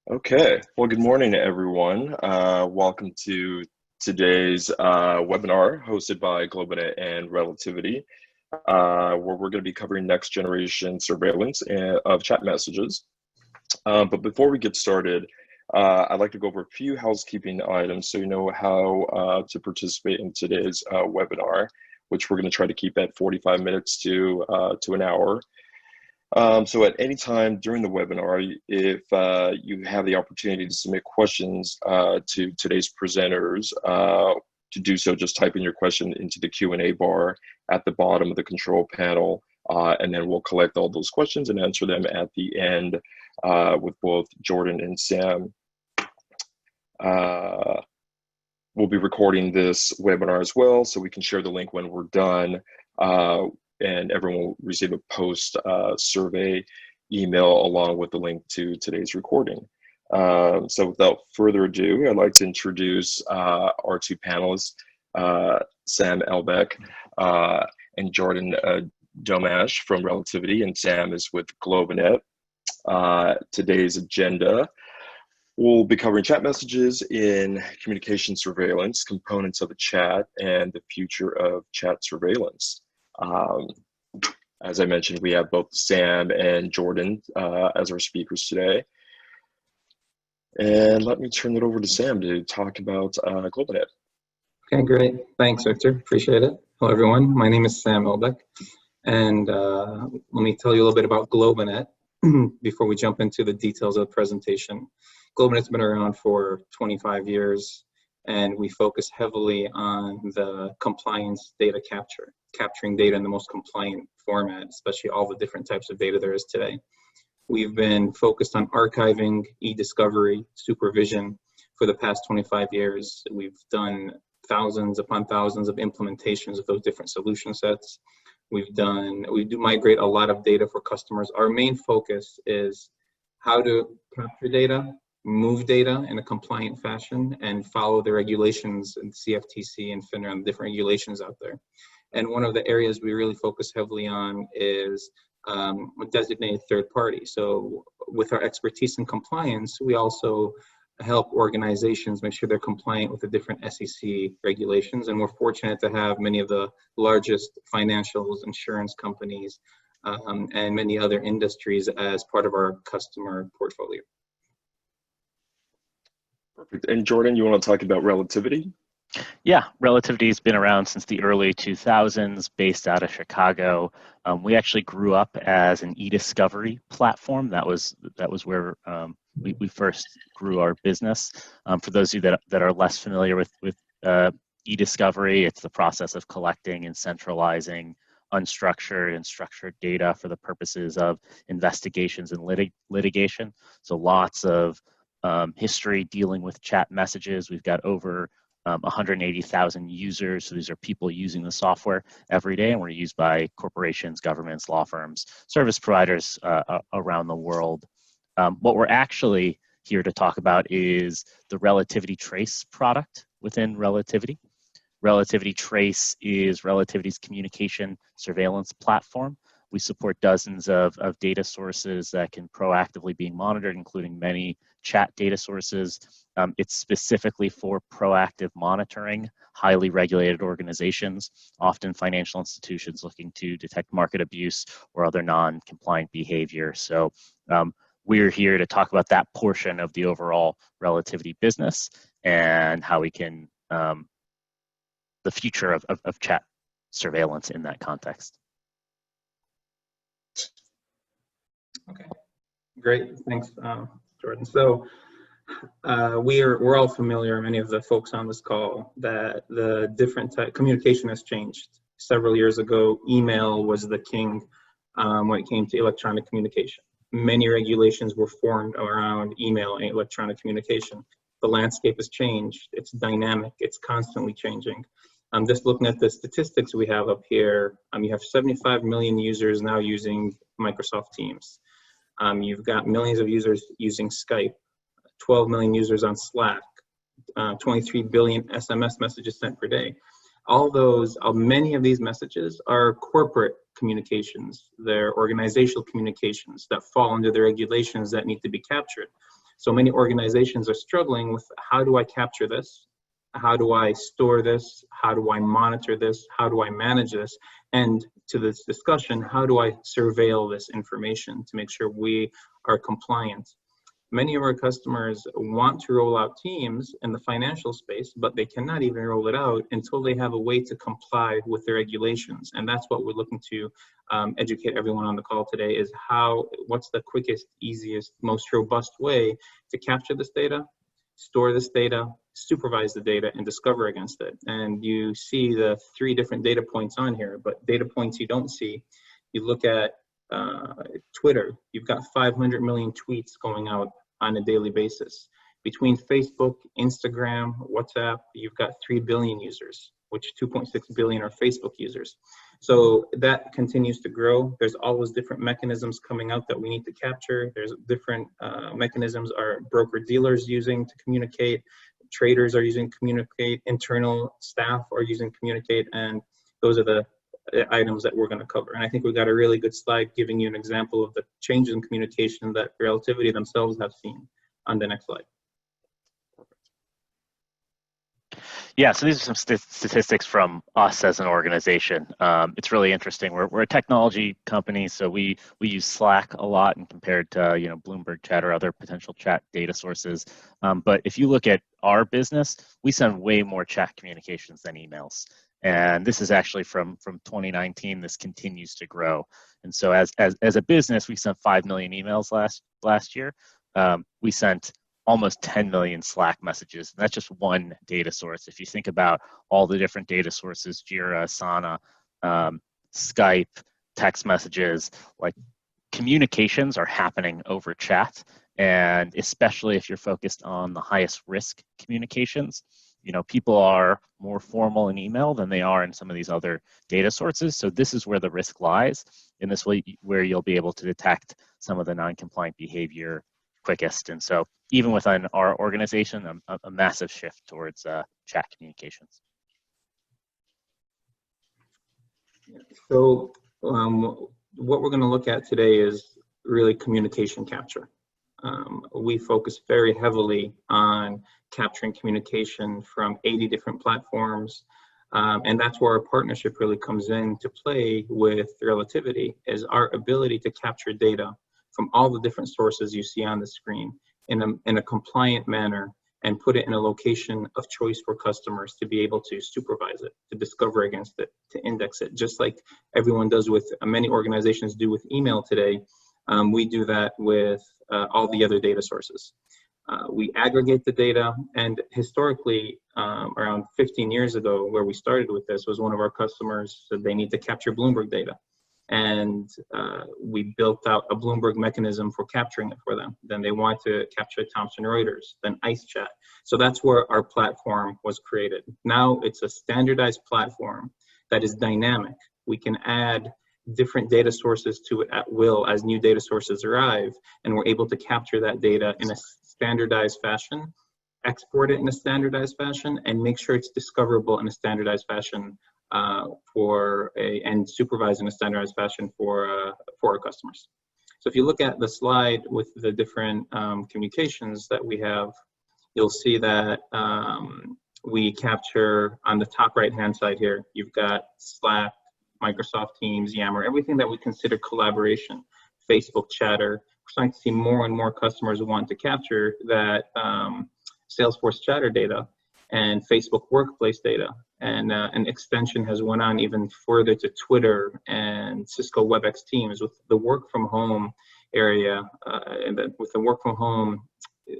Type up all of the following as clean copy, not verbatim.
Okay, well, good morning, everyone. Welcome to today's webinar hosted by Globanet and Relativity, where we're going to be covering next generation surveillance of chat messages. But before we get started, I'd like to go over a few housekeeping items so you know how to participate in today's webinar, which we're going to try to keep at 45 minutes to an hour. So at any time during the webinar, if you have the opportunity to submit questions to today's presenters, to do so, just type in your question into the Q&A bar at the bottom of the control panel, and then we'll collect all those questions and answer them at the end with both Jordan and Sam. We'll be recording this webinar as well, so we can share the link when we're done. And everyone will receive a post survey email along with the link to today's recording. So without further ado, I'd like to introduce our two panelists, Sam Elbeck and Jordan Domash from Relativity, and Sam is with Globanet. Today's agenda, we'll be covering chat messages in communication surveillance, components of a chat, and the future of chat surveillance. As I mentioned, we have both Sam and Jordan as our speakers today. And let me turn it over to Sam to talk about Globanet. Okay, great. Thanks, Victor. Appreciate it. Hello, everyone. My name is Sam Elbeck. And let me tell you a little bit about Globanet before we jump into the details of the presentation. Globanet's been around for 25 years, and we focus heavily on the compliance data capturing data in the most compliant format, especially all the different types of data there is today. We've been focused on archiving, e-discovery, supervision for the past 25 years. We've done thousands upon thousands of implementations of those different solution sets. We do migrate a lot of data for customers. Our main focus is how to capture data, move data in a compliant fashion, and follow the regulations in CFTC and FINRA and different regulations out there. And one of the areas we really focus heavily on is a designated third party. So with our expertise in compliance, we also help organizations make sure they're compliant with the different SEC regulations. And we're fortunate to have many of the largest financials, insurance companies, and many other industries as part of our customer portfolio. Perfect. And Jordan, you want to talk about Relativity? Yeah, Relativity has been around since the early 2000s, based out of Chicago. We actually grew up as an e-discovery platform. That was where we first grew our business. For those of you that are less familiar with e-discovery, it's the process of collecting and centralizing unstructured and structured data for the purposes of investigations and litigation. So lots of history dealing with chat messages. We've got over 180,000 users. So these are people using the software every day, and we're used by corporations, governments, law firms, service providers around the world. What we're actually here to talk about is the Relativity Trace product within Relativity. Relativity Trace is Relativity's communication surveillance platform. We support dozens of data sources that can proactively be monitored, including many chat data sources. It's specifically for proactive monitoring, highly regulated organizations, often financial institutions looking to detect market abuse or other non-compliant behavior. So we're here to talk about that portion of the overall Relativity business and how we can, the future of chat surveillance in that context. Okay, great, thanks, Jordan. So we're all familiar, many of the folks on this call, that the different communication has changed. Several years ago, email was the king when it came to electronic communication. Many regulations were formed around email and electronic communication. The landscape has changed. It's dynamic. It's constantly changing. Just looking at the statistics we have up here, you have 75 million users now using Microsoft Teams. You've got millions of users using Skype, 12 million users on Slack, 23 billion SMS messages sent per day. All those, many of these messages are corporate communications. They're organizational communications that fall under the regulations that need to be captured. So many organizations are struggling with, how do I capture this? How do I store this? How do I monitor this? How do I manage this? And to this discussion, how do I surveil this information to make sure we are compliant? Many of our customers want to roll out teams in the financial space, but they cannot even roll it out until they have a way to comply with the regulations. And that's what we're looking to educate everyone on the call today, is what's the quickest, easiest, most robust way to capture this data, store this data, supervise the data, and discover against it. And you see the 3 different data points on here, but data points you don't see. You look at Twitter, you've got 500 million tweets going out on a daily basis. Between Facebook, Instagram, WhatsApp, you've got 3 billion users, which 2.6 billion are Facebook users. So that continues to grow. There's always different mechanisms coming out that we need to capture. There's different mechanisms our broker dealers using to communicate, traders are using to communicate, internal staff are using to communicate, and those are the items that we're going to cover. And I think we've got a really good slide giving you an example of the changes in communication that Relativity themselves have seen on the next slide. Yeah, so these are some statistics from us as an organization. It's really interesting. We're a technology company, so we use Slack a lot, and compared to Bloomberg Chat or other potential chat data sources. But if you look at our business, we send way more chat communications than emails. And this is actually from 2019. This continues to grow. And so as a business, we sent 5 million emails last year. We sent almost 10 million Slack messages. And that's just one data source. If you think about all the different data sources, Jira, Asana, Skype, text messages, like communications are happening over chat. And especially if you're focused on the highest risk communications, people are more formal in email than they are in some of these other data sources. So this is where the risk lies. In this way, where you'll be able to detect some of the non-compliant behavior quickest. And so even within our organization, a massive shift towards chat communications. So what we're going to look at today is really communication capture. We focus very heavily on capturing communication from 80 different platforms. And that's where our partnership really comes into play with Relativity, is our ability to capture data from all the different sources you see on the screen in a compliant manner, and put it in a location of choice for customers to be able to supervise it, to discover against it, to index it, just like everyone does with, many organizations do with email today. We do that with all the other data sources. We aggregate the data, and historically, around 15 years ago, where we started with this, was one of our customers said they need to capture Bloomberg data. And we built out a Bloomberg mechanism for capturing it for them. Then they want to capture Thomson Reuters, then ICE Chat. So that's where our platform was created. Now it's a standardized platform that is dynamic. We can add different data sources to it at will as new data sources arrive, and we're able to capture that data in a standardized fashion, export it in a standardized fashion, and make sure it's discoverable in a standardized fashion and supervised in a standardized fashion for our customers. So if you look at the slide with the different communications that we have, you'll see that we capture on the top right-hand side here, you've got Slack, Microsoft Teams, Yammer, everything that we consider collaboration, Facebook Chatter. We're starting to see more and more customers want to capture that Salesforce Chatter data and Facebook Workplace data. And an extension has went on even further to Twitter and Cisco WebEx Teams. With the work from home area, with the work from home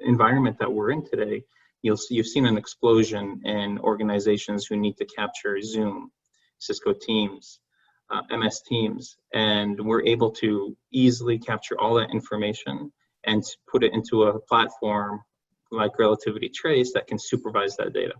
environment that we're in today, you've seen an explosion in organizations who need to capture Zoom, Cisco Teams, MS Teams, and we're able to easily capture all that information and put it into a platform like Relativity Trace that can supervise that data.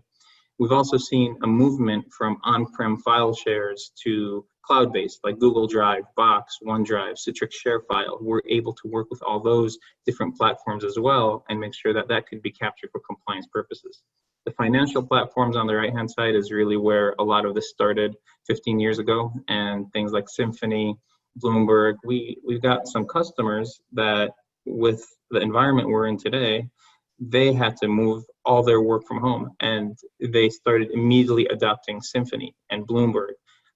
We've also seen a movement from on-prem file shares to cloud-based, like Google Drive, Box, OneDrive, Citrix ShareFile. We're able to work with all those different platforms as well and make sure that that could be captured for compliance purposes. The financial platforms on the right-hand side is really where a lot of this started 15 years ago, and things like Symphony, Bloomberg. We've got some customers that with the environment we're in today, they had to move all their work from home, and they started immediately adopting Symphony and Bloomberg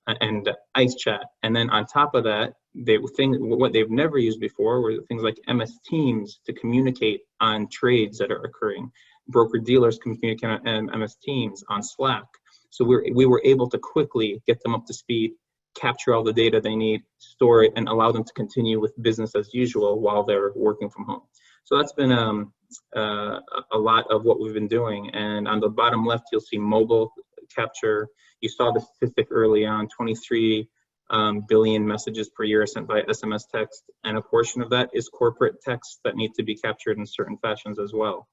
and Ice Chat. And then on top of that, what they've never used before were things like MS Teams to communicate on trades that are occurring. Broker dealers communicate on MS Teams, on Slack. So we were able to quickly get them up to speed, capture all the data they need, store it, and allow them to continue with business as usual while they're working from home. So that's been a lot of what we've been doing. And on the bottom left, you'll see mobile capture. You saw the statistic early on, 23 billion messages per year sent by SMS text, and a portion of that is corporate text that need to be captured in certain fashions as well.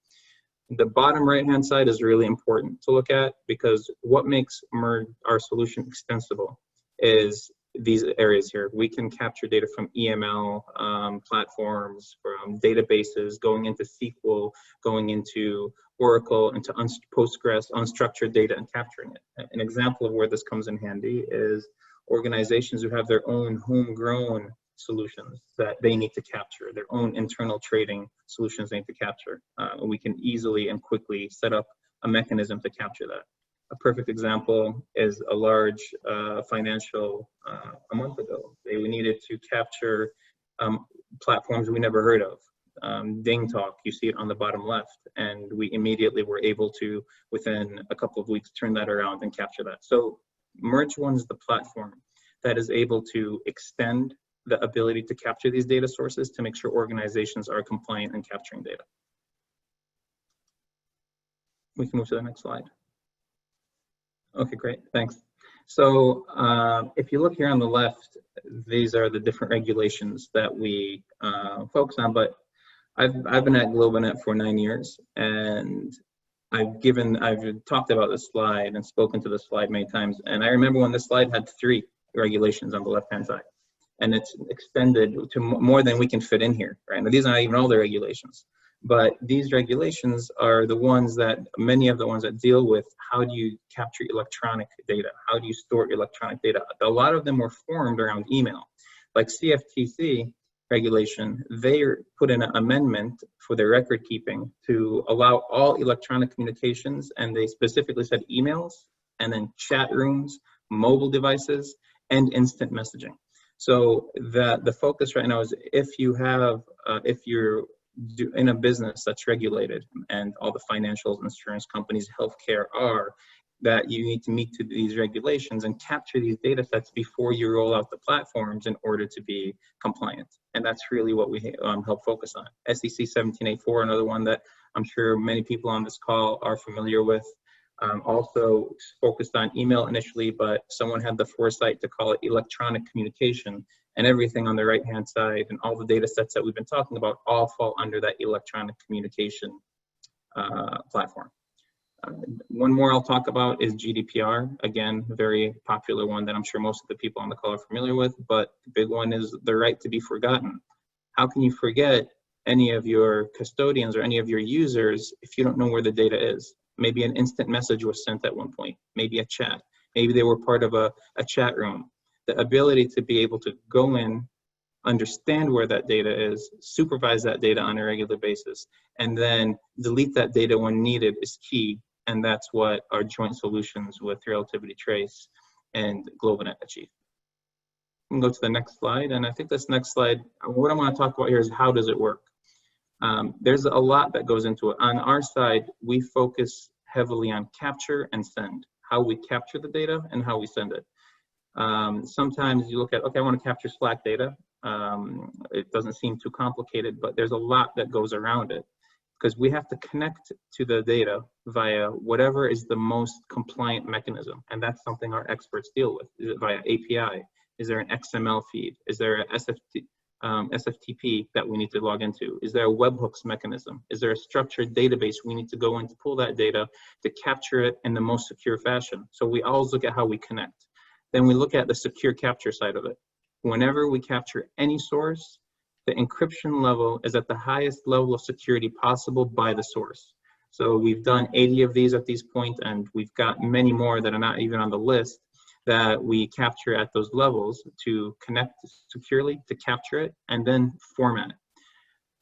The bottom right-hand side is really important to look at, because what makes our solution extensible is these areas here. We can capture data from EML platforms, from databases, going into SQL, going into Oracle, into Postgres, unstructured data, and capturing it. An example of where this comes in handy is organizations who have their own homegrown solutions that they need to capture, their own internal trading solutions they need to capture. We can easily and quickly set up a mechanism to capture that. A perfect example is a large financial a month ago. We needed to capture platforms we never heard of. Ding Talk, you see it on the bottom left, and we immediately were able to, within a couple of weeks, turn that around and capture that. So Merge One is the platform that is able to extend the ability to capture these data sources to make sure organizations are compliant in capturing data. We can move to the next slide. Okay, great, thanks. So if you look here on the left, these are the different regulations that we focus on, but I've been at Globanet for 9 years, and I've talked about this slide and spoken to this slide many times, and I remember when this slide had 3 regulations on the left-hand side, and it's extended to more than we can fit in here, right? Now, these are not even all the regulations, but these regulations are the ones that, many of the ones that deal with how do you capture electronic data? How do you store electronic data? A lot of them were formed around email. Like CFTC regulation, they put in an amendment for their record keeping to allow all electronic communications, and they specifically said emails, and then chat rooms, mobile devices, and instant messaging. So the focus right now is if you're in a business that's regulated, and all the financials, insurance companies, healthcare are, that you need to meet to these regulations and capture these data sets before you roll out the platforms in order to be compliant. And that's really what we help focus on. SEC 1784, another one that I'm sure many people on this call are familiar with. Also focused on email initially, but someone had the foresight to call it electronic communication, and everything on the right-hand side and all the data sets that we've been talking about all fall under that electronic communication platform. One more I'll talk about is GDPR. Again, very popular one that I'm sure most of the people on the call are familiar with, but the big one is the right to be forgotten. How can you forget any of your custodians or any of your users if you don't know where the data is? Maybe an instant message was sent at one point, maybe a chat, maybe they were part of a chat room. The ability to be able to go in, understand where that data is, supervise that data on a regular basis, and then delete that data when needed is key. And that's what our joint solutions with Relativity Trace and Globanet achieve. We can go to the next slide. And I think this next slide, what I want to talk about here is how does it work? There's a lot that goes into it. On our side, we focus heavily on capture and send, how we capture the data and how we send it. Sometimes you look at, okay, I want to capture Slack data. It doesn't seem too complicated, but there's a lot that goes around it, because we have to connect to the data via whatever is the most compliant mechanism. And that's something our experts deal with. Is it via API? Is there an XML feed? Is there a SFTP that we need to log into? Is there a webhooks mechanism? Is there a structured database we need to go in to pull that data to capture it in the most secure fashion? So we always look at how we connect. Then we look at the secure capture side of it. Whenever we capture any source, the encryption level is at the highest level of security possible by the source. So we've done 80 of these at this point, and we've got many more that are not even on the list that we capture at those levels to connect securely, to capture it, and then format it.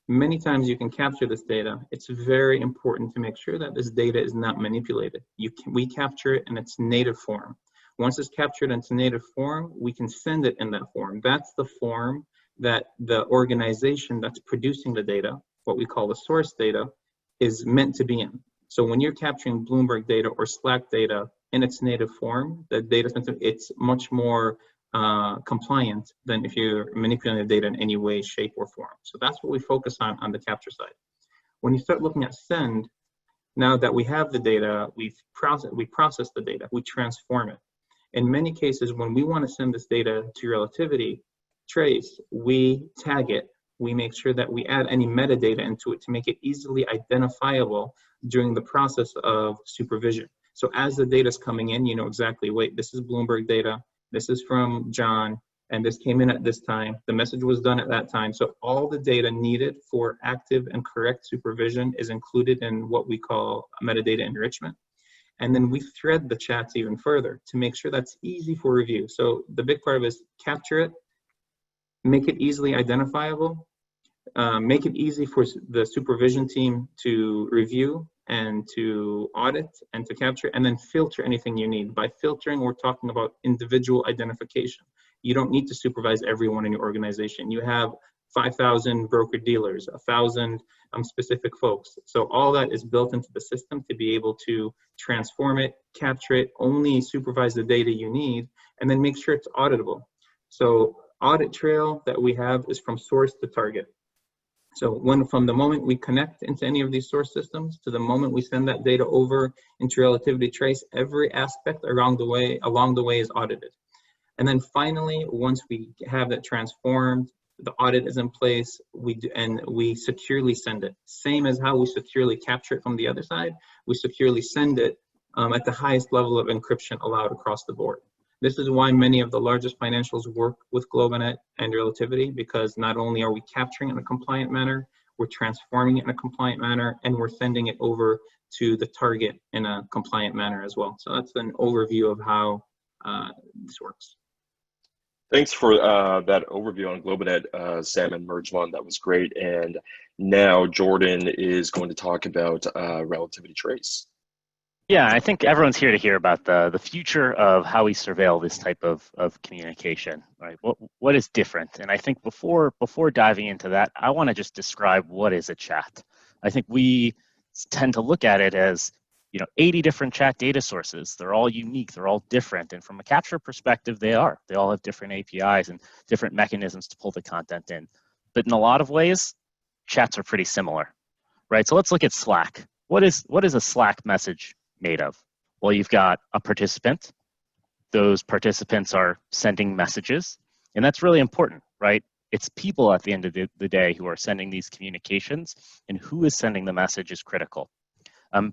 Many times you can capture this data. It's very important to make sure that this data is not manipulated. We capture it in its native form. Once it's captured in its native form, we can send it in that form. That's the form that the organization that's producing the data, what we call the source data, is meant to be in. So when you're capturing Bloomberg data or Slack data in its native form, the data, it's much more compliant than if you're manipulating the data in any way, shape, or form. So that's what we focus on the capture side. When you start looking at send, now that we have the data, we process the data, we transform it. In many cases, when we want to send this data to Relativity Trace, we tag it. We make sure that we add any metadata into it to make it easily identifiable during the process of supervision. So as the data is coming in, you know exactly, wait, this is Bloomberg data, this is from John, and this came in at this time. The message was done at that time. So all the data needed for active and correct supervision is included in what we call metadata enrichment. And then we thread the chats even further to make sure that's easy for review. So the big part of it is capture it, make it easily identifiable, make it easy for the supervision team to review and to audit and to capture, and then filter anything you need. By filtering, we're talking about individual identification. You don't need to supervise everyone in your organization. You have 5,000 broker dealers, 1,000 specific folks. So all that is built into the system to be able to transform it, capture it, only supervise the data you need, and then make sure it's auditable. So audit trail that we have is from source to target. So from the moment we connect into any of these source systems to the moment we send that data over into Relativity Trace, every aspect along the way is audited. And then finally, once we have that transformed, the audit is in place, we securely send it. Same as how we securely capture it from the other side, we securely send it at the highest level of encryption allowed across the board. This is why many of the largest financials work with Globanet and Relativity, because not only are we capturing it in a compliant manner, we're transforming it in a compliant manner, and we're sending it over to the target in a compliant manner as well. So that's an overview of how this works. Thanks for that overview on Globanet, Sam and Merjvan. That was great. And now Jordan is going to talk about Relativity Trace. Yeah, I think everyone's here to hear about the future of how we surveil this type of communication, right? What is different? And I think before diving into that, I want to just describe what is a chat. I think we tend to look at it as 80 different chat data sources. They're all unique, they're all different. And from a capture perspective, they all have different APIs and different mechanisms to pull the content in. But in a lot of ways, chats are pretty similar, right? So let's look at Slack. What is a Slack message made of? Well, you've got a participant. Those participants are sending messages, and that's really important, right? It's people at the end of the day who are sending these communications, and who is sending the message is critical.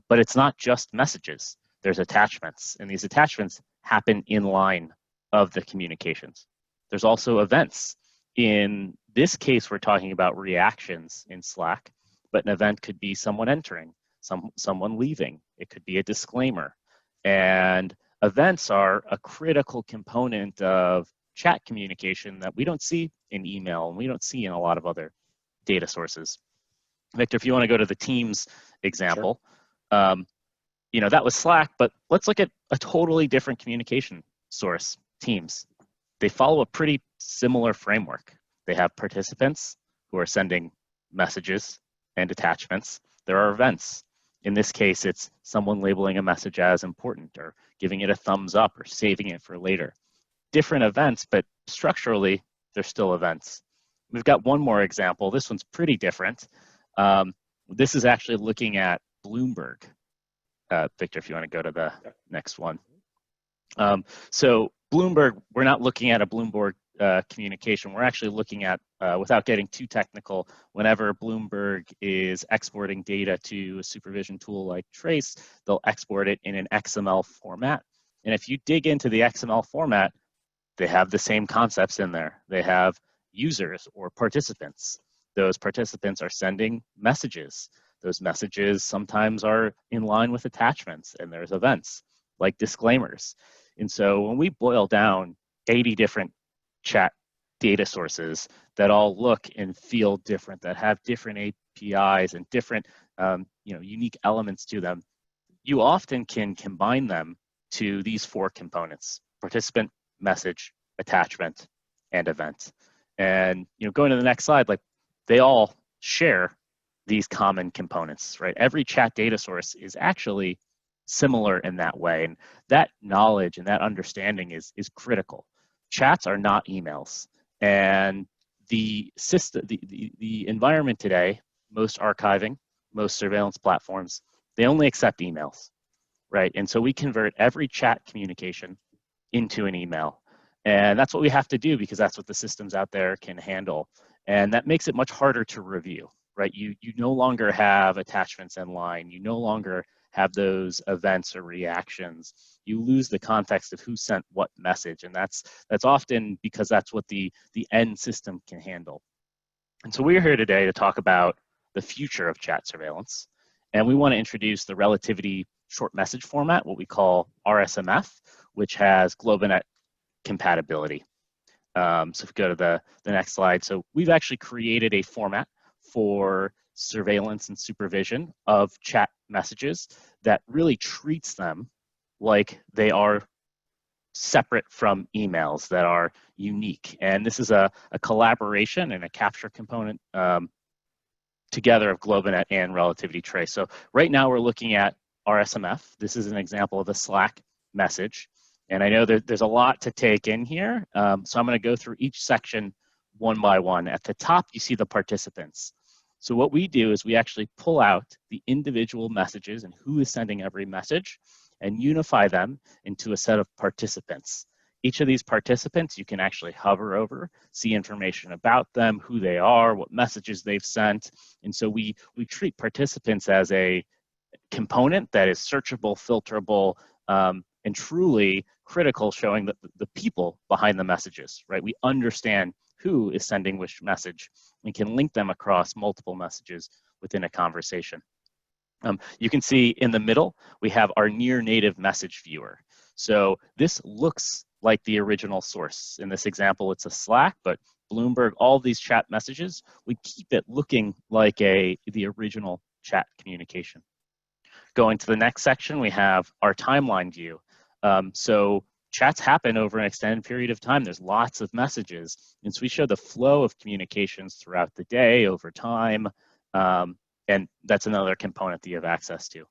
But it's not just messages. There's attachments, and these attachments happen in line of the communications. There's also events. In this case, we're talking about reactions in Slack, but an event could be someone entering, someone leaving. It could be a disclaimer. And events are a critical component of chat communication that we don't see in email, and we don't see in a lot of other data sources. Victor, if you want to go to the Teams example, sure. That was Slack, but let's look at a totally different communication source, Teams. They follow a pretty similar framework. They have participants who are sending messages and attachments. There are events. In this case, it's someone labeling a message as important, or giving it a thumbs up, or saving it for later. Different events, but structurally, they're still events. We've got one more example. This one's pretty different. This is actually looking at Bloomberg. Victor, if you want to go to the next one. So Bloomberg, we're not looking at a Bloomberg communication. We're actually looking at, without getting too technical, whenever Bloomberg is exporting data to a supervision tool like Trace, they'll export it in an XML format. And if you dig into the XML format, they have the same concepts in there. They have users or participants. Those participants are sending messages. Those messages sometimes are in line with attachments, and there's events like disclaimers. And so when we boil down 80 different chat data sources that all look and feel different, that have different APIs and different unique elements to them, you often can combine them to these four components: participant, message, attachment, and event. And going to the next slide, like they all share these common components, right? Every chat data source is actually similar in that way. And that knowledge and that understanding is critical. Chats are not emails. And the system, the environment today, most archiving, most surveillance platforms, they only accept emails, right? And so we convert every chat communication into an email. And that's what we have to do because that's what the systems out there can handle. And that makes it much harder to review, right? You no longer have attachments in line. You no longer have those events or reactions. You lose the context of who sent what message. And that's often because that's what the end system can handle. And so we're here today to talk about the future of chat surveillance. And we want to introduce the Relativity short message format, what we call RSMF, which has Globanet compatibility. So if we go to the next slide. So we've actually created a format for surveillance and supervision of chat messages that really treats them like they are separate from emails, that are unique. And this is a collaboration and a capture component together of Globanet and Relativity Trace. So right now we're looking at RSMF. This is an example of a Slack message. And I know that there's a lot to take in here. So I'm going to go through each section one by one. At the top, you see the participants. So what we do is we actually pull out the individual messages and who is sending every message and unify them into a set of participants. Each of these participants you can actually hover over, see information about them, who they are, what messages they've sent. And so we treat participants as a component that is searchable, filterable, and truly critical, showing the people behind the messages, right? We understand who is sending which message. We can link them across multiple messages within a conversation. You can see in the middle, we have our near native message viewer. So this looks like the original source. In this example, it's a Slack, but Bloomberg, all these chat messages, we keep it looking like the original chat communication. Going to the next section, we have our timeline view. So chats happen over an extended period of time. There's lots of messages. And so we show the flow of communications throughout the day, over time. And that's another component that you have access to.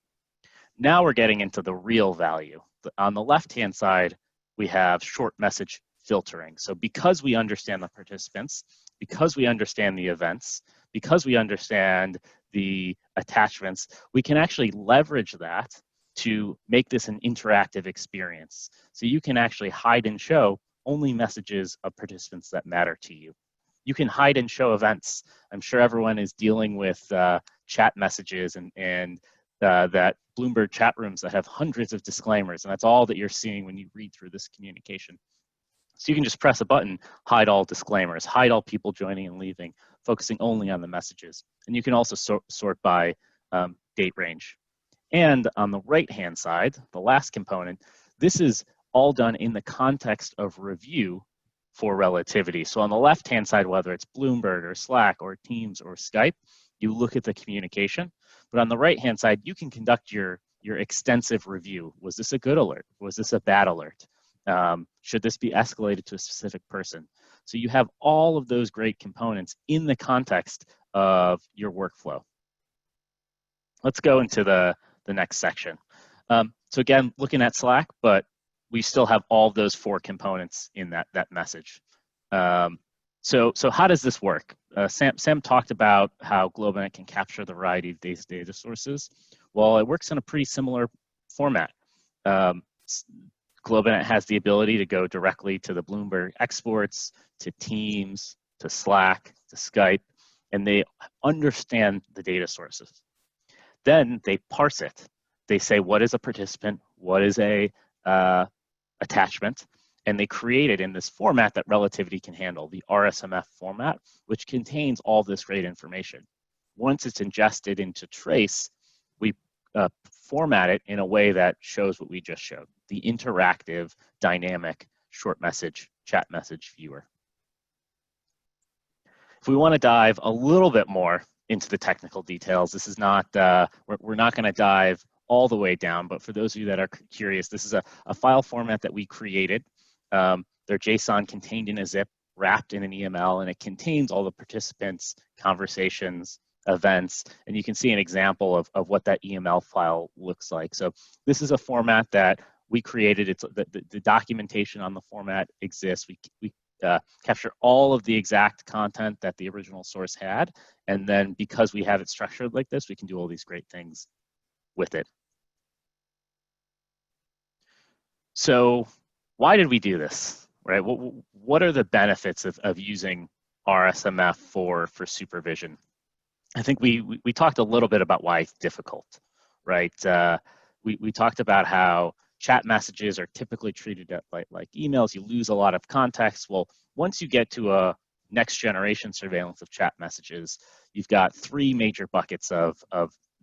Now we're getting into the real value. On the left-hand side, we have short message filtering. So because we understand the participants, because we understand the events, because we understand the attachments, we can actually leverage that to make this an interactive experience. So you can actually hide and show only messages of participants that matter to you. You can hide and show events. I'm sure everyone is dealing with chat messages and that Bloomberg chat rooms that have hundreds of disclaimers, and that's all that you're seeing when you read through this communication. So you can just press a button, hide all disclaimers, hide all people joining and leaving, focusing only on the messages. And you can also sort by date range. And on the right-hand side, the last component, this is all done in the context of review for relativity. So on the left-hand side, whether it's Bloomberg or Slack or Teams or Skype, you look at the communication. But on the right-hand side, you can conduct your extensive review. Was this a good alert? Was this a bad alert? Should this be escalated to a specific person? So you have all of those great components in the context of your workflow. Let's go into the next section. So again, looking at Slack, but we still have all of those four components in that message. So how does this work? Sam talked about how Globanet can capture the variety of these data sources. Well, it works in a pretty similar format. Globanet has the ability to go directly to the Bloomberg exports, to Teams, to Slack, to Skype, and they understand the data sources. Then they parse it. They say, what is a participant? What is a attachment? And they create it in this format that Relativity can handle, the RSMF format, which contains all this great information. Once it's ingested into Trace, we format it in a way that shows what we just showed, the interactive, dynamic, short message, chat message viewer. If we want to dive a little bit more into the technical details, this is not, we're not going to dive all the way down, but for those of you that are curious, this is a file format that we created. They're JSON contained in a zip, wrapped in an EML, and it contains all the participants, conversations, events, and you can see an example of what that EML file looks like. So this is a format that we created. It's the documentation on the format exists. We capture all of the exact content that the original source had, and then because we have it structured like this, we can do all these great things with it. So why did we do this, right? What are the benefits of using RSMF for supervision? I think we talked a little bit about why it's difficult, right? We talked about how chat messages are typically treated like emails. You lose a lot of context. Well, once you get to a next generation surveillance of chat messages, you've got three major buckets of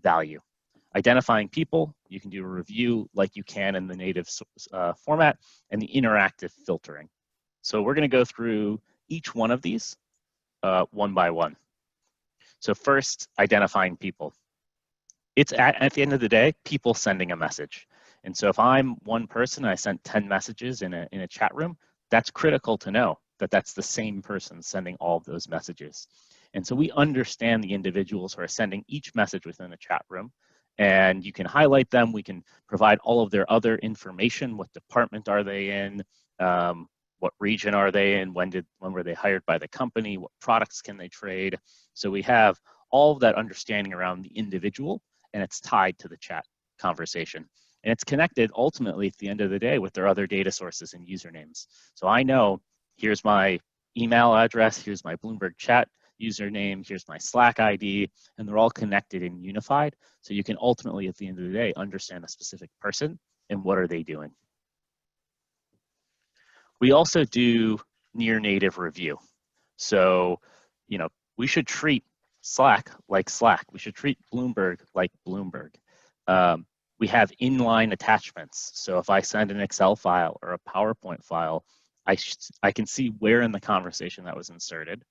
value. Identifying people, you can do a review like you can in the native format, and the interactive filtering. So we're going to go through each one of these one by one. So first, identifying people. It's at the end of the day, people sending a message. And so if I'm one person, I sent 10 messages in a chat room, that's critical to know that that's the same person sending all of those messages. And so we understand the individuals who are sending each message within the chat room, and you can highlight them. We can provide all of their other information. What department are they in? What region are they in? When were they hired by the company? What products can they trade? So we have all of that understanding around the individual, and it's tied to the chat conversation. And it's connected ultimately at the end of the day with their other data sources and usernames. So I know here's my email address, here's my Bloomberg chat username, here's my Slack ID, and they're all connected and unified. So you can ultimately, at the end of the day, understand a specific person and what are they doing. We also do near native review. So, you know, we should treat Slack like Slack. We should treat Bloomberg like Bloomberg. We have inline attachments. So if I send an Excel file or a PowerPoint file, I can see where in the conversation that was inserted.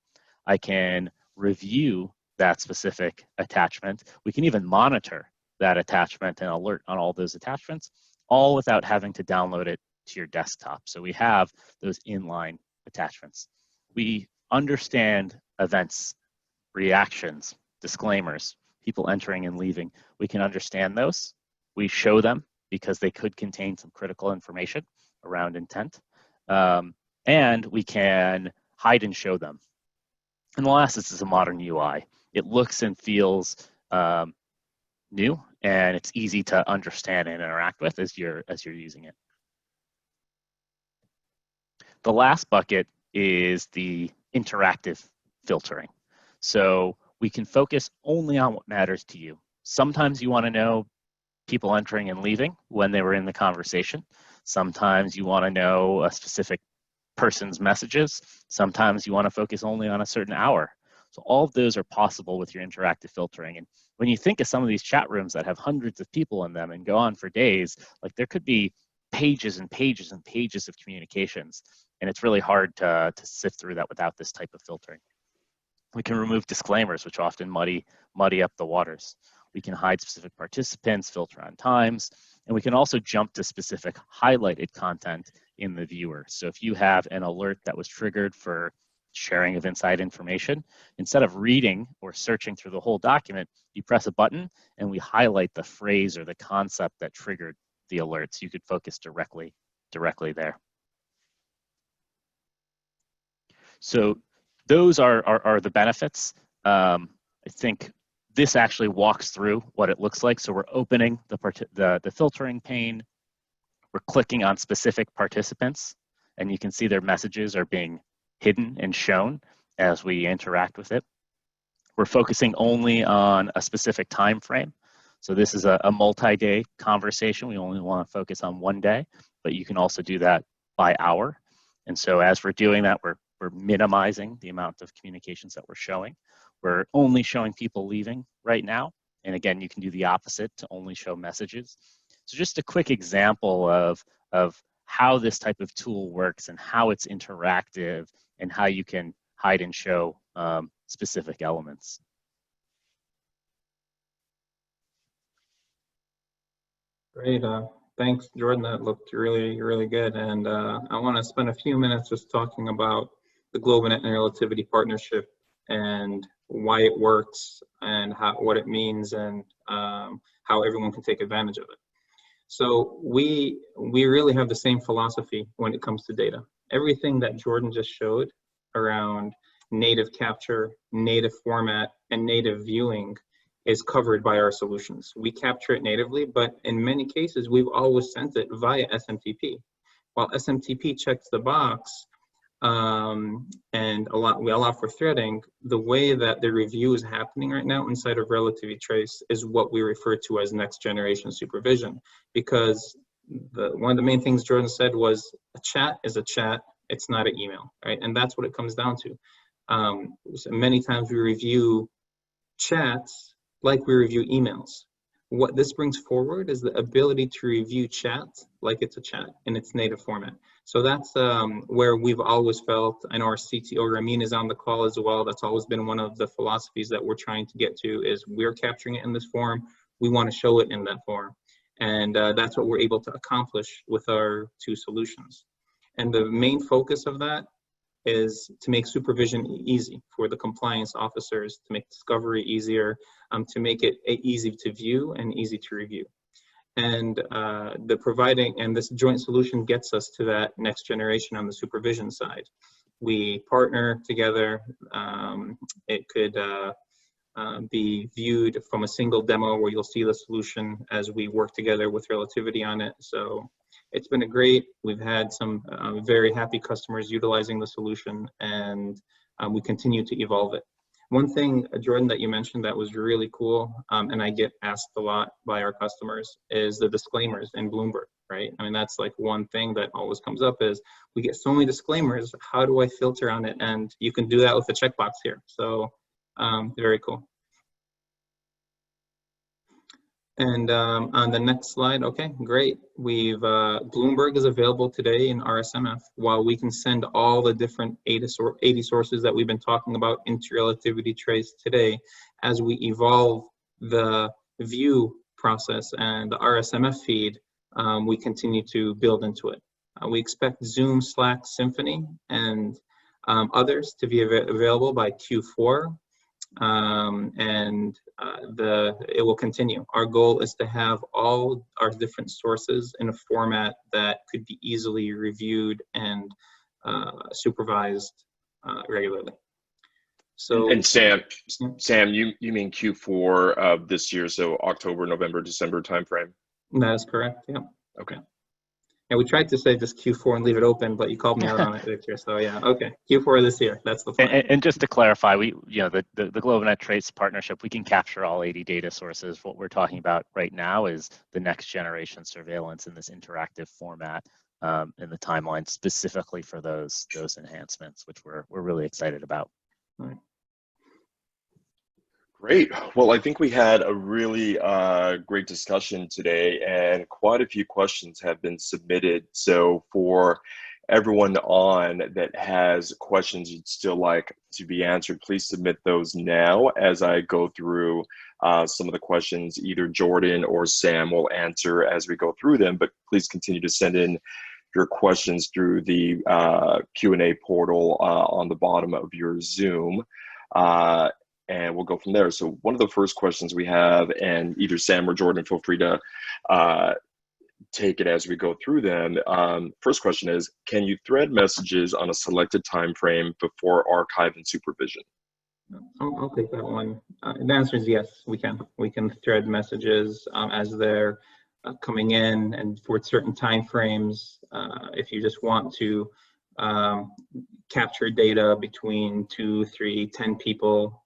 I can review that specific attachment. We can even monitor that attachment and alert on all those attachments, all without having to download it to your desktop. So we have those inline attachments. We understand events, reactions, disclaimers, people entering and leaving. We can understand those. We show them because they could contain some critical information around intent. And we can hide and show them. And the last is a modern UI. It looks and feels new, and it's easy to understand and interact with as you're using it. The last bucket is the interactive filtering. So we can focus only on what matters to you. Sometimes you want to know people entering and leaving when they were in the conversation. Sometimes you want to know a specific person's messages. Sometimes you want to focus only on a certain hour. So all of those are possible with your interactive filtering. And when you think of some of these chat rooms that have hundreds of people in them and go on for days, like there could be pages and pages and pages of communications. And it's really hard to sift through that without this type of filtering. We can remove disclaimers, which often muddy up the waters. We can hide specific participants, filter on times, and we can also jump to specific highlighted content in the viewer. So if you have an alert that was triggered for sharing of inside information, instead of reading or searching through the whole document, you press a button and we highlight the phrase or the concept that triggered the alert, so you could focus directly there. So those are the benefits. I think this actually walks through what it looks like. So we're opening the filtering pane. We're clicking on specific participants, and you can see their messages are being hidden and shown as we interact with it. We're focusing only on a specific time frame. So this is a multi-day conversation. We only want to focus on one day, but you can also do that by hour. And so as we're doing that, we're minimizing the amount of communications that we're showing. We're only showing people leaving right now. And again, you can do the opposite to only show messages. So just a quick example of how this type of tool works and how it's interactive and how you can hide and show specific elements. Great. Thanks, Jordan. That looked really, really good. And I want to spend a few minutes just talking about the Globanet and Relativity partnership and why it works and what it means and how everyone can take advantage of it. So we really have the same philosophy when it comes to data. Everything that Jordan just showed around native capture, native format, and native viewing is covered by our solutions. We capture it natively, but in many cases, we've always sent it via SMTP. While SMTP checks the box and we allow for threading, the way that the review is happening right now inside of Relativity Trace is what we refer to as next generation supervision. Because one of the main things Jordan said was a chat is a chat, it's not an email, right? And that's what it comes down to. So many times we review chats like we review emails. What this brings forward is the ability to review chat like it's a chat in its native format. So that's where we've always felt, I know our CTO Ramin is on the call as well, that's always been one of the philosophies that we're trying to get to, is we're capturing it in this form, we want to show it in that form. And that's what we're able to accomplish with our two solutions. And the main focus of that is to make supervision easy for the compliance officers, to make discovery easier, to make it easy to view and easy to review. And this joint solution gets us to that next generation on the supervision side. We partner together. It could be viewed from a single demo where you'll see the solution as we work together with Relativity on it. So it's been we've had some very happy customers utilizing the solution, and we continue to evolve it. One thing, Jordan, that you mentioned that was really cool, and I get asked a lot by our customers, is the disclaimers in Bloomberg, right? I mean, that's like one thing that always comes up is we get so many disclaimers, how do I filter on it? And you can do that with the checkbox here. So very cool. And on the next slide, okay, great. Bloomberg is available today in RSMF, while we can send all the different 80 sources that we've been talking about into Relativity Trace today. As we evolve the view process and the RSMF feed, we continue to build into it. We expect Zoom, Slack, Symphony, and others to be available by Q4. It will continue. Our goal is to have all our different sources in a format that could be easily reviewed and supervised regularly. So, and Sam, you mean Q4 of this year, so October, November, December timeframe? That is correct. Yeah. Okay. And we tried to say just Q4 and leave it open, but you called me out on it this year. So yeah, okay, Q4 this year. That's the plan. And just to clarify, the Globanet Trace partnership, we can capture all 80 data sources. What we're talking about right now is the next generation surveillance in this interactive format, in the timeline specifically for those enhancements, which we're really excited about. All right. Great. Well, I think we had a really great discussion today, and quite a few questions have been submitted. So for everyone on that has questions you'd still like to be answered, please submit those now as I go through some of the questions. Either Jordan or Sam will answer as we go through them, but please continue to send in your questions through the Q&A portal on the bottom of your Zoom. And we'll go from there. So one of the first questions we have, and either Sam or Jordan, feel free to take it as we go through them. First question is, can you thread messages on a selected time frame before archive and supervision? I'll take that one. The answer is yes, we can. We can thread messages as they're coming in, and for certain time frames, if you just want to capture data between 2, 3, 10 people,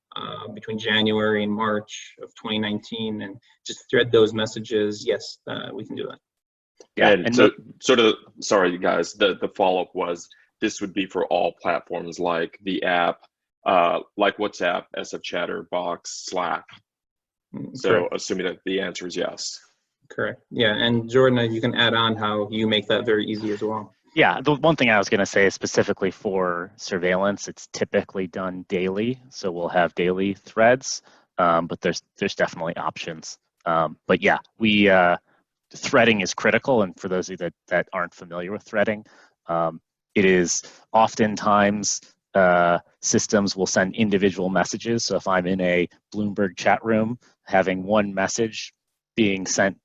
between January and March of 2019, and just thread those messages, yes, we can do that. Yeah, and so sort of, sorry guys, the follow-up was, this would be for all platforms like the app, like WhatsApp, SF Chatter, Box, Slack. So correct. Assuming that the answer is yes. Correct, yeah, and Jordan, you can add on how you make that very easy as well. Yeah, the one thing I was going to say is specifically for surveillance, it's typically done daily. So we'll have daily threads, but there's definitely options. But yeah, threading is critical. And for those of you that aren't familiar with threading, it is oftentimes systems will send individual messages. So if I'm in a Bloomberg chat room, having one message being sent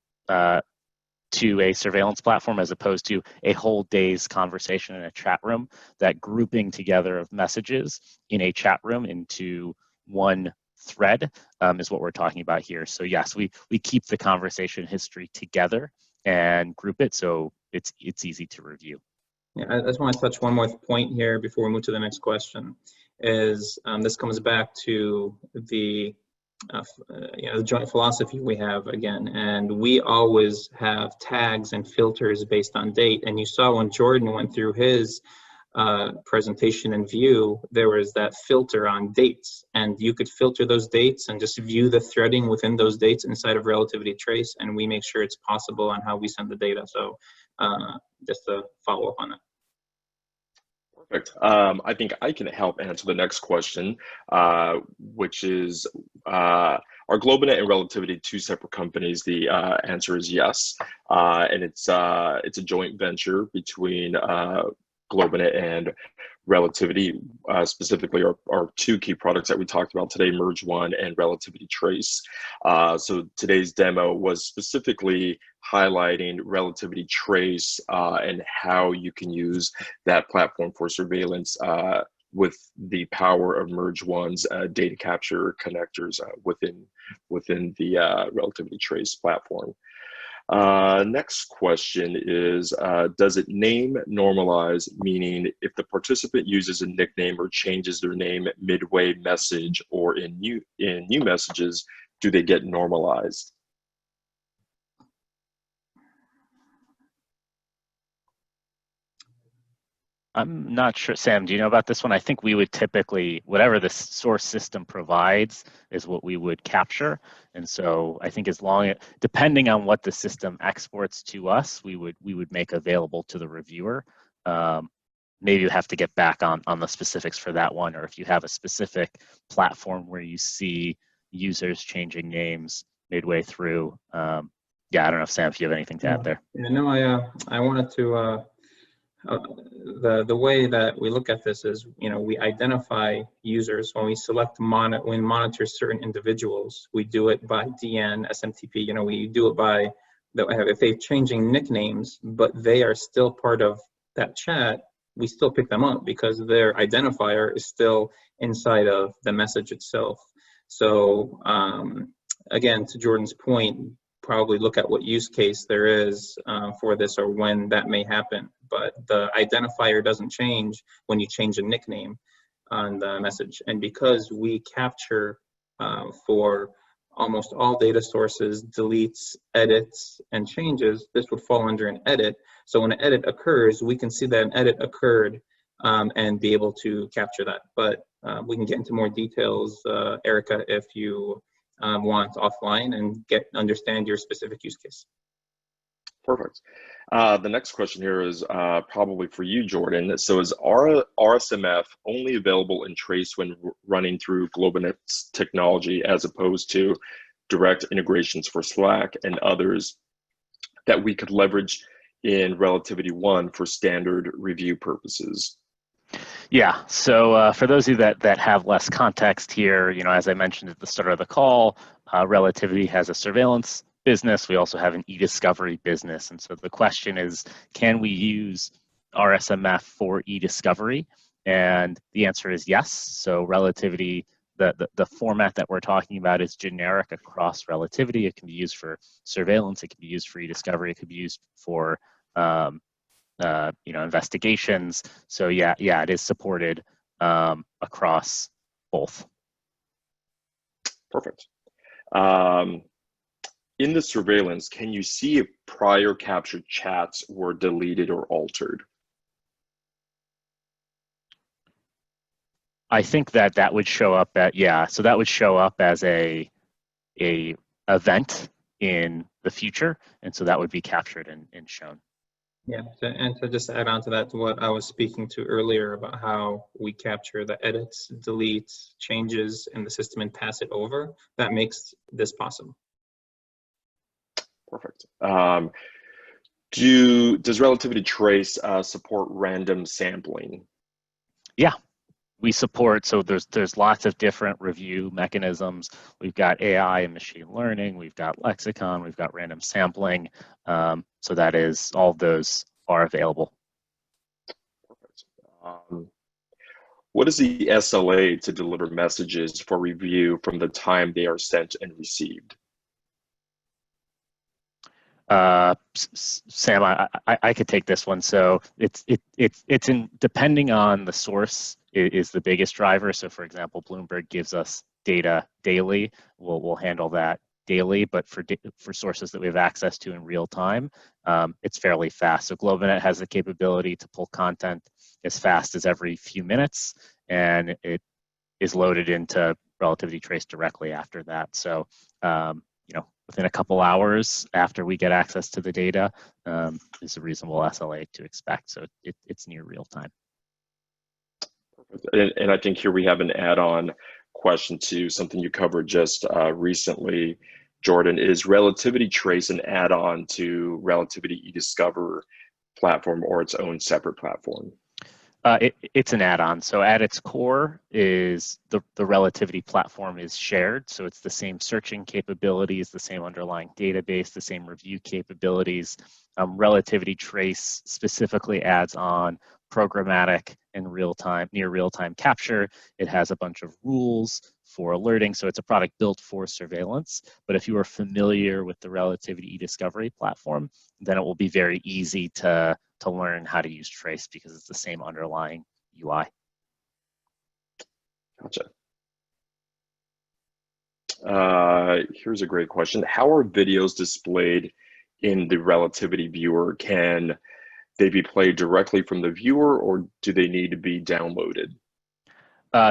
to a surveillance platform as opposed to a whole day's conversation in a chat room, that grouping together of messages in a chat room into one thread is what we're talking about here. So yes, we keep the conversation history together and group it so it's easy to review. Yeah, I just want to touch one more point here before we move to the next question. Is this comes back to the the joint philosophy we have again, and we always have tags and filters based on date. And you saw when Jordan went through his presentation and view, there was that filter on dates, and you could filter those dates and just view the threading within those dates inside of Relativity Trace, and we make sure it's possible on how we send the data. So just to follow up on that. Perfect. I think I can help answer the next question, which is, are Globanet and Relativity two separate companies? The answer is yes, and it's a joint venture between Globanet and Relativity. Specifically, our two key products that we talked about today, Merge One and Relativity Trace. So today's demo was specifically highlighting Relativity Trace and how you can use that platform for surveillance with the power of Merge One's data capture connectors within the Relativity Trace platform. Next question is, does it name normalize, meaning if the participant uses a nickname or changes their name midway message or in new messages, do they get normalized? I'm not sure, Sam, do you know about this one? I think we would typically, whatever the source system provides is what we would capture. And so I think as long as, depending on what the system exports to us, we would make available to the reviewer. Maybe you have to get back on the specifics for that one, or if you have a specific platform where you see users changing names midway through. Yeah, I don't know if Sam, if you have anything to add there. Yeah, no, I wanted to, the way that we look at this is, we identify users when we select when monitor certain individuals. We do it by DN, SMTP. We do it by if they're changing nicknames, but they are still part of that chat, we still pick them up because their identifier is still inside of the message itself. So again, to Jordan's point, probably look at what use case there is for this or when that may happen. But the identifier doesn't change when you change a nickname on the message. And because we capture for almost all data sources, deletes, edits, and changes, this would fall under an edit. So when an edit occurs, we can see that an edit occurred and be able to capture that. But we can get into more details, Erica, if you want offline and understand your specific use case. Perfect. The next question here is probably for you, Jordan. So is RSMF only available in Trace when running through Globanet's technology as opposed to direct integrations for Slack and others that we could leverage in Relativity One for standard review purposes? Yeah, so for those of you that have less context here, as I mentioned at the start of the call, Relativity has a surveillance business. We also have an e-discovery business. And so the question is, can we use RSMF for e-discovery? And the answer is yes. So Relativity, the format that we're talking about is generic across Relativity. It can be used for surveillance. It can be used for e-discovery. It could be used for investigations. So yeah, it is supported across both. Perfect. In the surveillance, can you see if prior captured chats were deleted or altered? I think that would show up so that would show up as a event in the future, and so that would be captured and shown. Yeah, and to just add on to that, to what I was speaking to earlier about how we capture the edits, deletes, changes in the system and pass it over, that makes this possible. Perfect. Does Relativity Trace support random sampling? Yeah, we support, so there's lots of different review mechanisms. We've got AI and machine learning, we've got lexicon, we've got random sampling. So that is, all of those are available. Perfect. What is the SLA to deliver messages for review from the time they are sent and received? Sam, I could take this one. So it's in, depending on the source is the biggest driver. So for example, Bloomberg gives us data daily. We'll handle that daily, but for sources that we have access to in real time, it's fairly fast. So Globanet has the capability to pull content as fast as every few minutes, and it is loaded into Relativity Trace directly after that. So within a couple hours after we get access to the data is a reasonable SLA to expect. So it's near real time. And I think here we have an add-on question to something you covered just recently, Jordan. Is Relativity Trace an add-on to Relativity eDiscover platform or its own separate platform? It's an add-on. So at its core is the Relativity platform is shared. So it's the same searching capabilities, the same underlying database, the same review capabilities. Relativity Trace specifically adds on programmatic and near real-time capture. It has a bunch of rules for alerting. So it's a product built for surveillance. But if you are familiar with the Relativity eDiscovery platform, then it will be very easy to learn how to use Trace because it's the same underlying UI. Gotcha. Here's a great question. How are videos displayed in the Relativity viewer? Can they be played directly from the viewer, or do they need to be downloaded?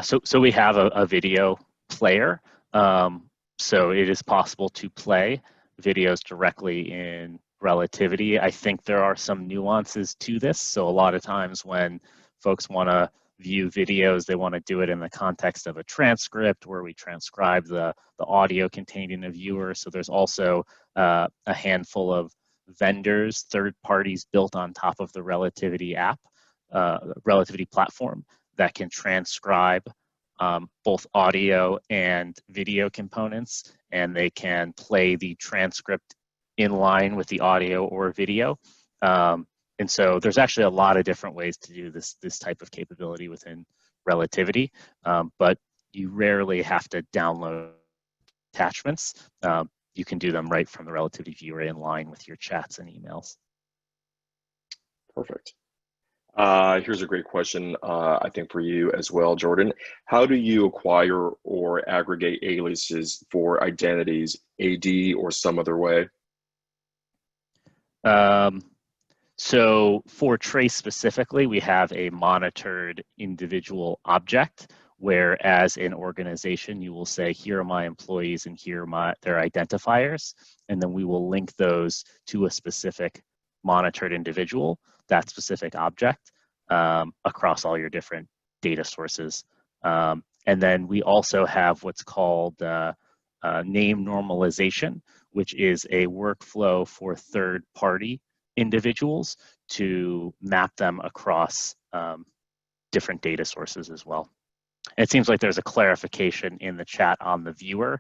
So we have a video player. So it is possible to play videos directly in Relativity. I think there are some nuances to this. So a lot of times when folks want to view videos, they want to do it in the context of a transcript where we transcribe the audio contained in a viewer. So there's also a handful of vendors, third parties built on top of the Relativity app, Relativity platform, that can transcribe both audio and video components, and they can play the transcript in line with the audio or video. And so there's actually a lot of different ways to do this type of capability within Relativity, but you rarely have to download attachments. You can do them right from the Relativity viewer in line with your chats and emails. Perfect. Here's a great question, I think for you as well, Jordan. How do you acquire or aggregate aliases for identities, AD or some other way? So for Trace specifically, we have a monitored individual object, where as an organization, you will say, here are my employees and here are their identifiers, and then we will link those to a specific monitored individual, that specific object, across all your different data sources. And then we also have what's called name normalization, which is a workflow for third-party individuals to map them across different data sources as well. And it seems like there's a clarification in the chat on the viewer.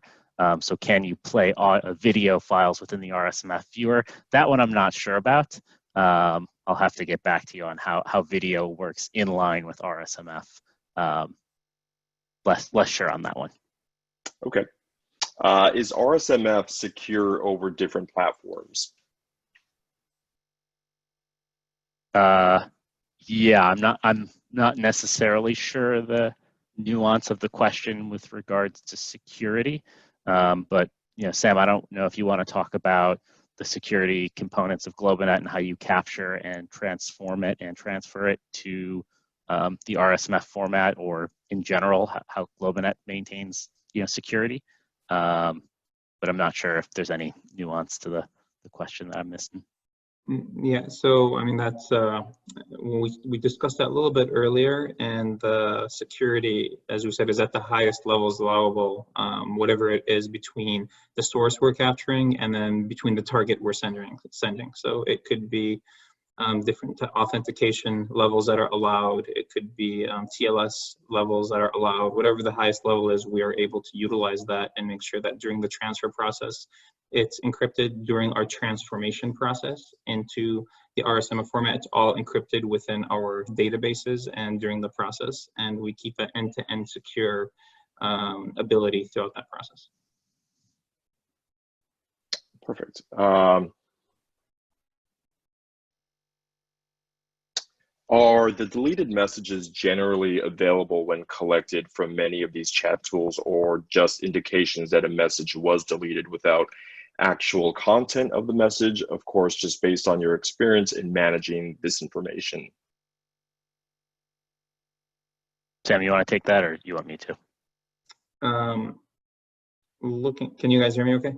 So can you play video files within the RSMF viewer? That one I'm not sure about. I'll have to get back to you on how video works in line with RSMF. Less sure on that one. Okay. Is RSMF secure over different platforms? Yeah, I'm not necessarily sure the nuance of the question with regards to security, but Sam, I don't know if you want to talk about the security components of Globanet and how you capture and transform it and transfer it to the RSMF format, or in general how Globanet maintains security. But I'm not sure if there's any nuance to the question that I'm missing. Yeah, so I mean that's we discussed that a little bit earlier, and the security, as we said, is at the highest levels allowable, whatever it is between the source we're capturing and then between the target we're sending. So it could be different authentication levels that are allowed. It could be TLS levels that are allowed. Whatever the highest level is, we are able to utilize that and make sure that during the transfer process, it's encrypted during our transformation process into the RSMF format. It's all encrypted within our databases and during the process, and we keep that end-to-end secure ability throughout that process. Perfect. Are the deleted messages generally available when collected from many of these chat tools, or just indications that a message was deleted without actual content of the message? Of course, just based on your experience in managing this information. Sam, you want to take that, or you want me to? Can you guys hear me okay?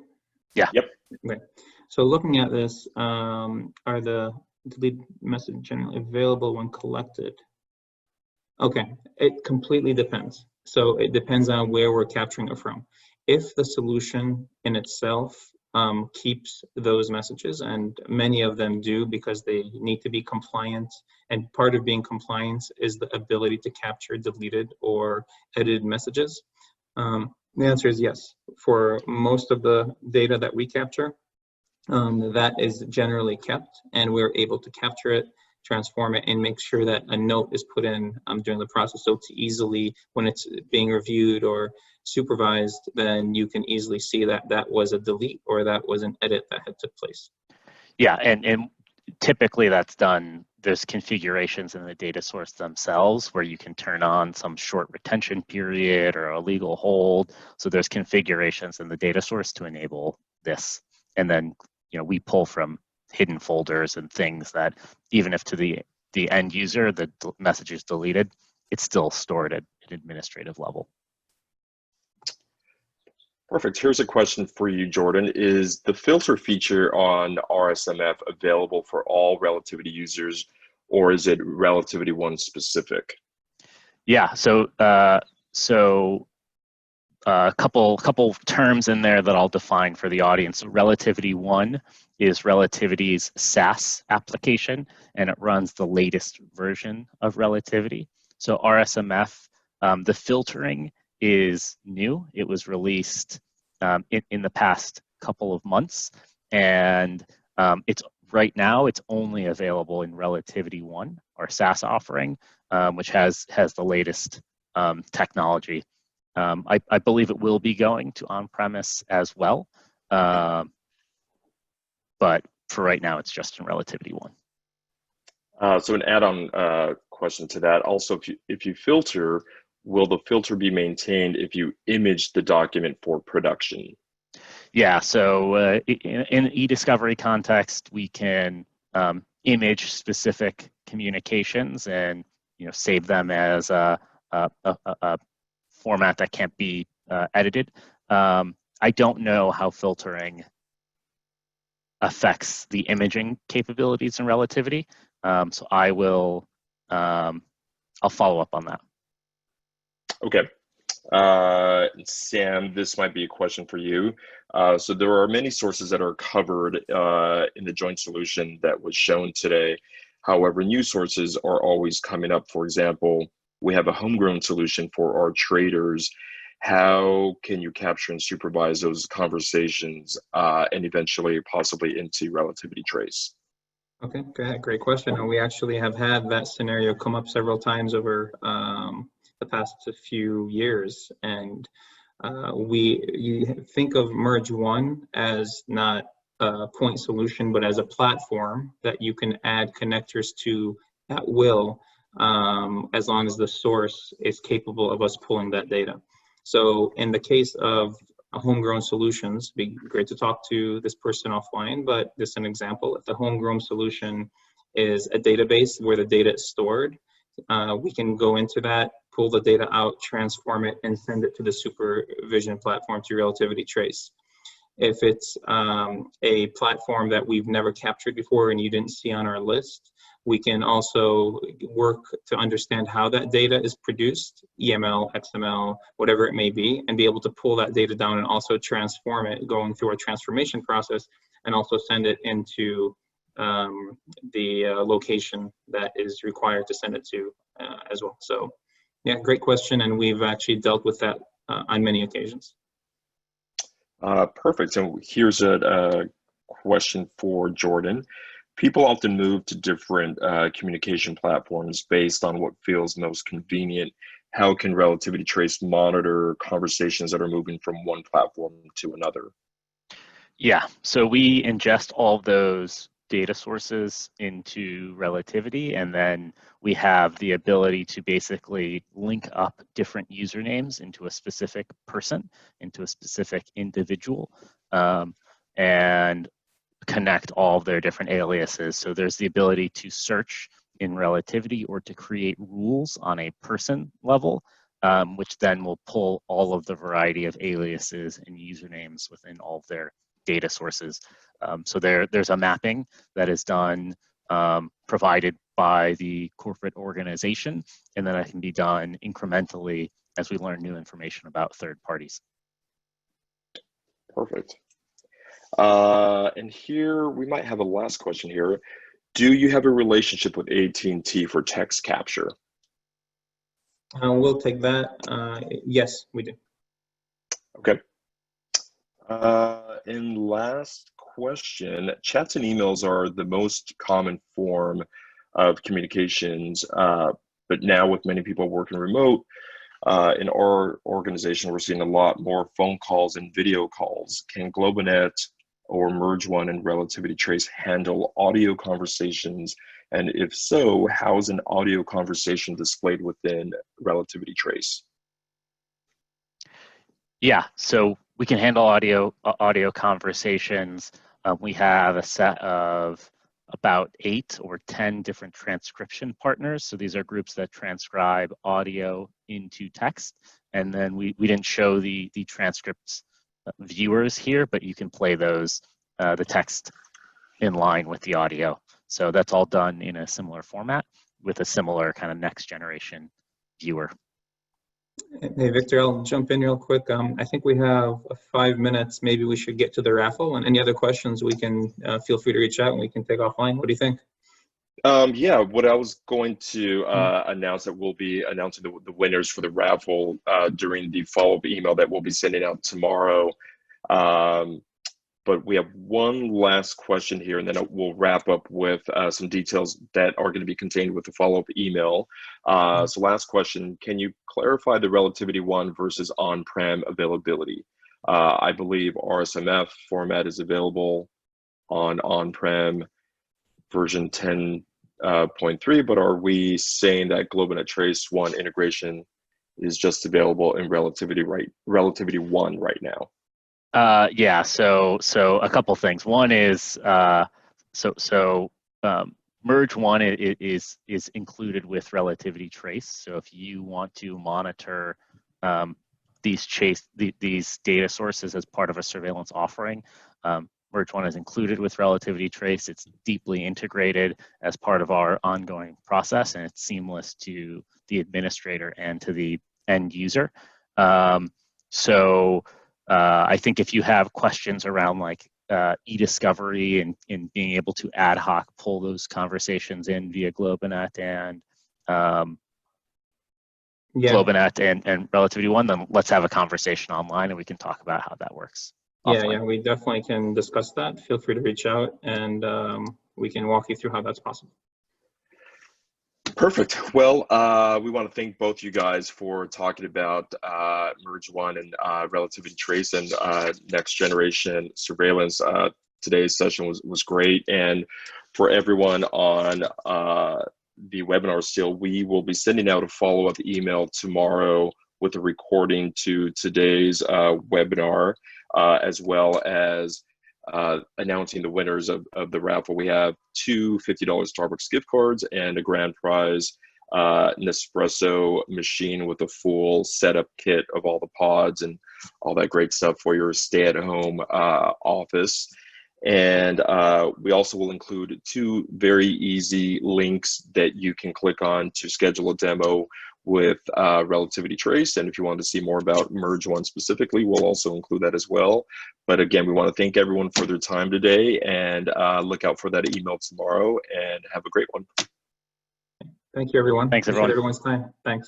Yeah. Yep. Okay. So looking at this, are the deleted message generally available when collected? Okay, it completely depends. So it depends on where we're capturing it from. If the solution in itself keeps those messages, and many of them do because they need to be compliant, and part of being compliant is the ability to capture deleted or edited messages. The answer is yes. For most of the data that we capture, that is generally kept, and we're able to capture it, transform it, and make sure that a note is put in during the process. So it's easily, when it's being reviewed or supervised, then you can easily see that that was a delete or that was an edit that had took place. Yeah, and typically that's done, there's configurations in the data source themselves where you can turn on some short retention period or a legal hold. So there's configurations in the data source to enable this. And then, we pull from hidden folders and things that even if to the end user, the message is deleted, it's still stored at an administrative level. Perfect. Here's a question for you, Jordan. Is the filter feature on RSMF available for all Relativity users, or is it Relativity 1 specific? Yeah, so a couple terms in there that I'll define for the audience. Relativity 1 is Relativity's SaaS application, and it runs the latest version of Relativity. So RSMF, the filtering is new. It was released in the past couple of months, and right now it's only available in Relativity 1, our SaaS offering, which has the latest technology. I believe it will be going to on-premise as well, but for right now, it's just in Relativity 1. So an add-on question to that, also, if you filter, will the filter be maintained if you image the document for production? Yeah, so in e-discovery context, we can image specific communications and save them as a format that can't be edited. I don't know how filtering affects the imaging capabilities in Relativity, so I'll follow up on that. Okay. Sam, this might be a question for you. So there are many sources that are covered in the joint solution that was shown today. However, new sources are always coming up. For example, we have a homegrown solution for our traders. How can you capture and supervise those conversations and eventually possibly into Relativity Trace? Okay, great question. And we actually have had that scenario come up several times over the past few years. And you think of Merge One as not a point solution, but as a platform that you can add connectors to at will, as long as the source is capable of us pulling that data. So in the case of homegrown solutions, it'd be great to talk to this person offline, but this is an example. If the homegrown solution is a database where the data is stored, we can go into that, pull the data out, transform it, and send it to the supervision platform to Relativity Trace. If it's a platform that we've never captured before and you didn't see on our list, we can also work to understand how that data is produced, EML, XML, whatever it may be, and be able to pull that data down and also transform it, going through our transformation process, and also send it into the location that is required to send it to as well. So yeah, great question, and we've actually dealt with that on many occasions. Perfect. So here's a question for Jordan. People often move to different communication platforms based on what feels most convenient. How can Relativity Trace monitor conversations that are moving from one platform to another? Yeah, so we ingest all those data sources into Relativity, and then we have the ability to basically link up different usernames into a specific person, into a specific individual, and connect all of their different aliases. So there's the ability to search in Relativity or to create rules on a person level, which then will pull all of the variety of aliases and usernames within all of their data sources. So there's a mapping that is done, provided by the corporate organization, and then it can be done incrementally as we learn new information about third parties. Perfect. And here we might have a last question here. Do you have a relationship with AT&T for text capture? We'll take that. Yes, we do. Okay. And last question, chats and emails are the most common form of communications, but now with many people working remote, in our organization, we're seeing a lot more phone calls and video calls. Can Globanet or Merge1 and Relativity Trace handle audio conversations? And if so, how is an audio conversation displayed within Relativity Trace? Yeah, so we can handle audio conversations. We have a set of about 8 or 10 different transcription partners. So these are groups that transcribe audio into text. And then we didn't show the transcripts viewers here, but you can play those, the text in line with the audio. So that's all done in a similar format with a similar kind of next generation viewer. Hey, Victor, I'll jump in real quick. I think we have 5 minutes. Maybe we should get to the raffle, and any other questions we can feel free to reach out and we can take offline. What do you think? Yeah, what I was going to announce that we'll be announcing the winners for the raffle during the follow-up email that we'll be sending out tomorrow. But we have one last question here, and then we'll wrap up with some details that are going to be contained with the follow-up email. So last question, can you clarify the Relativity 1 versus on-prem availability? I believe RSMF format is available on-prem version 10.3, but are we saying that Globanet Trace 1 integration is just available in Relativity 1 right now? Yeah, so a couple things. One is Merge1 is included with Relativity Trace. So if you want to monitor these data sources as part of a surveillance offering, Merge1 is included with Relativity Trace. It's deeply integrated as part of our ongoing process, and it's seamless to the administrator and to the end user. I think if you have questions around like e-discovery and being able to ad hoc pull those conversations in via Globanet and Globanet and Relativity 1, then let's have a conversation online and we can talk about how that works. Yeah, we definitely can discuss that. Feel free to reach out and we can walk you through how that's possible. Perfect. Well, we want to thank both you guys for talking about Merge1 and Relativity Trace and next generation surveillance. Today's session was great. And for everyone on the webinar still, we will be sending out a follow-up email tomorrow with a recording to today's webinar, as well as announcing the winners of the raffle. We have 2 $50 Starbucks gift cards and a grand prize Nespresso machine with a full setup kit of all the pods and all that great stuff for your stay-at-home office. And we also will include 2 very easy links that you can click on to schedule a demo with Relativity Trace. And if you want to see more about Merge One specifically, we'll also include that as well. But again, we want to thank everyone for their time today, and look out for that email tomorrow, and have a great one. Thank you, everyone. Thanks, Appreciate everyone. everyone's time. Thanks.